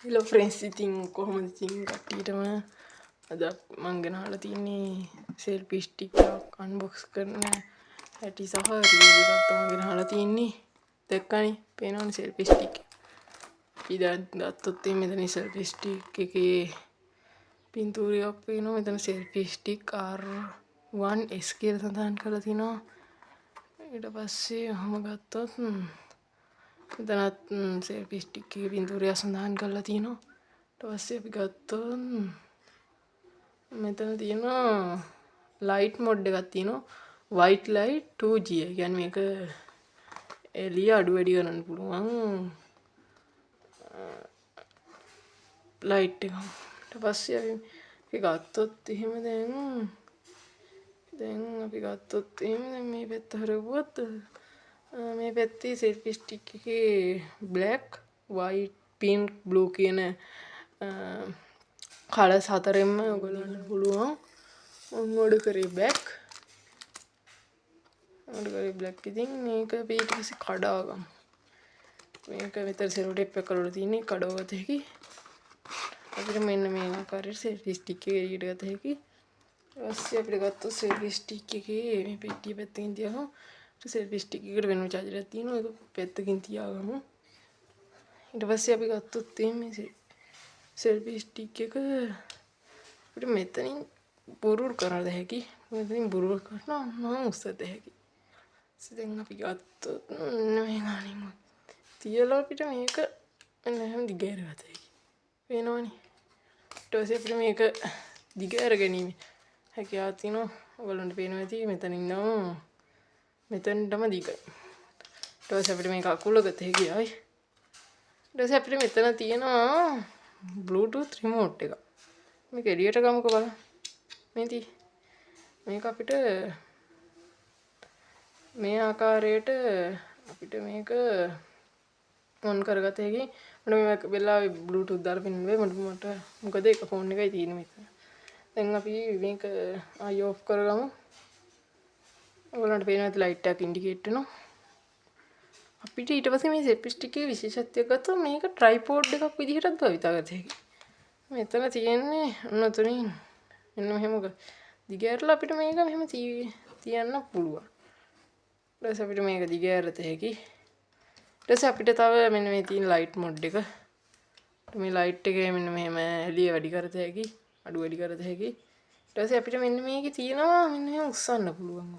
Hello friends, ඉතින් කොහොමද ඉතින් කට්ටියටම අද මම ගෙනහලා තින්නේ සෙල්ෆි ස්ටික් එකක් අන්බොක්ස් කරන හැටි සහ රිවිව් එකක් තමයි ගෙනහලා තින්නේ. දැක්කනේ පේනවනේ සෙල්ෆි ස්ටික්. ඉතින් ගත්තොත් මෙතන සෙල්ෆි ස්ටික් එකේ පින්තූරයක් පේනවා. මෙතන සෙල්ෆි ස්ටික් R1S කියලා සඳහන් කරලා තිනවා. ඊට පස්සේ ඔහම ගත්තොත් මෙතනත් සෙල්ෆි ස්ටික් එකේ පින්තූරය සඳහන් කරලා තිනවා. ඊට පස්සේ අපි ගත්තොත් මෙතන තියෙනවා ලයිට් මොඩ් එකක් තියෙනවා. white light 2G. ඒ කියන්නේ මේක එළිය අඩු වැඩි කරන්න පුළුවන් ලයිට් එක. ඊට පස්සේ අපි ගත්තොත් එහෙම දැන් අපි ගත්තොත් එහෙම මේ පැත්ත හරවුවොත් මේ පැත්තේ සෙල්ෆි ස්ටික් එකේ black, white, pink, blue කියන කලර්ස් හතරෙන්ම ඔයගොල්ලන්ට පුළුවන්. මම ඕඩර් කරේ black. ඉතින් මේක අපි ඊට පස්සේ කඩා ගමු. මේක විතර සෙලෝ ටේප් එක කරලා තියෙන්නේ කඩවගත හැකි. අපිට මෙන්න මේ ආකාරයට සෙල්ෆි ස්ටික් එක එළියට ගත හැකි. ඊට පස්සේ අපිට ගත්තොත් සෙල්ෆි ස්ටික් එකේ මේ පෙට්ටිය පැත්තකින් තියහම සෙල්ෆි ස්ටික් එකට වෙනම චාර්ජර් එකක් තියෙනවා. ඒක පැත්තකින් තියාගමු. ඊට පස්සේ අපි ගත්තොත් මේ සෙල්ෆි ස්ටික් එක අපිට මෙතනින් බුරුල් කරන්න හැකි. මෙතනින් බුරුල් කරනවා නම් උස්සත හැකි. දැන් අපි ගත්තොත් මේ ගානින් තියලා අපිට මේක එහෙම දිගහැර ගත හැකි. පේනවනේ. ඊට පස්සේ අපිට මේක දිගහැර ගැනීම හැකියාවක් තියෙනවා. ඔයගොල්ලන්ට පේනවා ඇති මෙතනින් ඉන්නවා මෙතනටම දිග. ඊට පස්සේ අපිට මේක අකුල ගත හැකියි. ඊට පස්සේ අපිට මෙතන තියෙනවා Bluetooth remote එක. මේක එළියට ගමුකෝ බලන්න. මේක අපිට මේ ආකාරයට අපිට මේක ඔන් කරගත හැකි. මට මේ වෙලාවේ Bluetooth දාලා පෙන්නුවේ මට මොකද ඒක ෆෝන් එකයි තියෙන්නේ මෙතන. දැන් අපි මේක ආයි ඔෆ් කරගමු. ඔයගොල්ලන්ට පේනවා ලයිට් එකක් ඉන්ඩිකේට් වෙනවා. අපිට ඊට පස්සේ මේ සෙල්ෆි ස්ටික් එකේ විශේෂත්වයක් ගත්තොත් මේක ට්‍රයිපෝඩ් එකක් විදිහටත් භාවිතා කරත හැකියි. මෙතන තියෙන්නේ උන්නතුනින් මෙන්න මෙහෙම දිගහැරලා අපිට මේක මෙහෙම තියන්න පුළුවන්. ඊට පස්සේ අපිට මේක දිගහැරත හැකියි. ඊට පස්සේ අපිට තව මෙන්න මේ තියෙන ලයිට් මොඩ් එක. මේ ලයිට් එකේ මෙන්න මෙහෙම එළිය වැඩි කරත හැකියි, අඩු වැඩි කරත හැකියි. ඊට පස්සේ අපිට මෙන්න මේකේ තියෙනවා මෙන්න මෙහෙම උස්සන්න පුළුවන්.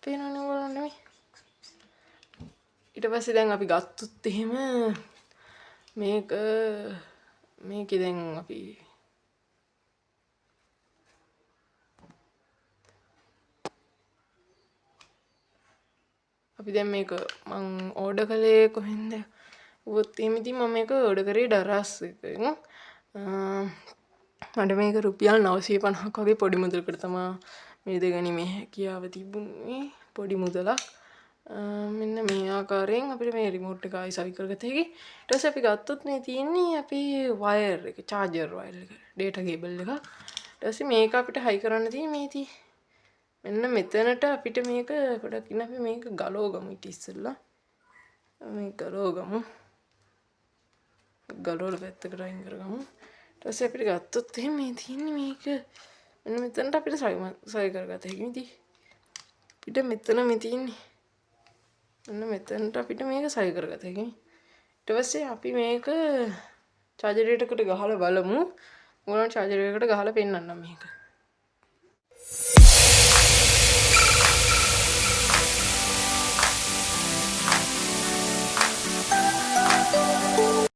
පේනවනේ ඔයගොල්ලන්ට මේ. ඊට පස්සේ දැන් අපි ගත්තොත් එහෙම මේකේ දැන් අපි දැන් මේක මං ඕඩර් කළේ කොහෙන්ද? උවත් එහෙම ඉතින් මම මේක ඕඩර් කරේ ඩරස් එකෙන්. මට මේක රුපියල් 950ක් වගේ පොඩි මුදලකට තමයි මේ දෙගැනීමේ හැකියාව තිබුණේ. පොඩි මුදලක්. මෙන්න මේ ආකාරයෙන් අපිට මේ රිමෝට් එක ආයි සවි කරගත හැකි. ඊට පස්සේ අපි ගත්තොත් මේ තියෙන්නේ අපි වයර් එක, චාර්ජර් වයර් එක, ඩේටා කේබල් එක. ඊට පස්සේ මේක අපිට හයි කරන්න තියෙන්නේ මේ මෙන්න මෙතනට අපිට මේක ගොඩක් ඉන්න අපි මේක ගලව ගමු ඊට ඉස්සෙල්ලා. මේක ගලව ගමු. ගලවලා පැත්තකට අයින් කරගමු. ඊට පස්සේ අපිට ගත්තොත් එහෙනම් මේ තියෙන්නේ මේක මෙන්න මෙතනට අපිට සවි කරගත හැකි ඉතින්. අපිට මෙතන මේ තියෙන්නේ මෙන්න මෙතනට අපිට මේක සවි කරගත හැකි. ඊට පස්සේ අපි මේක චාර්ජර් එකකට ගහලා බලමු. මොනවා චාර්ජර් එකකට ගහලා පෙන්නන්නම් මේක.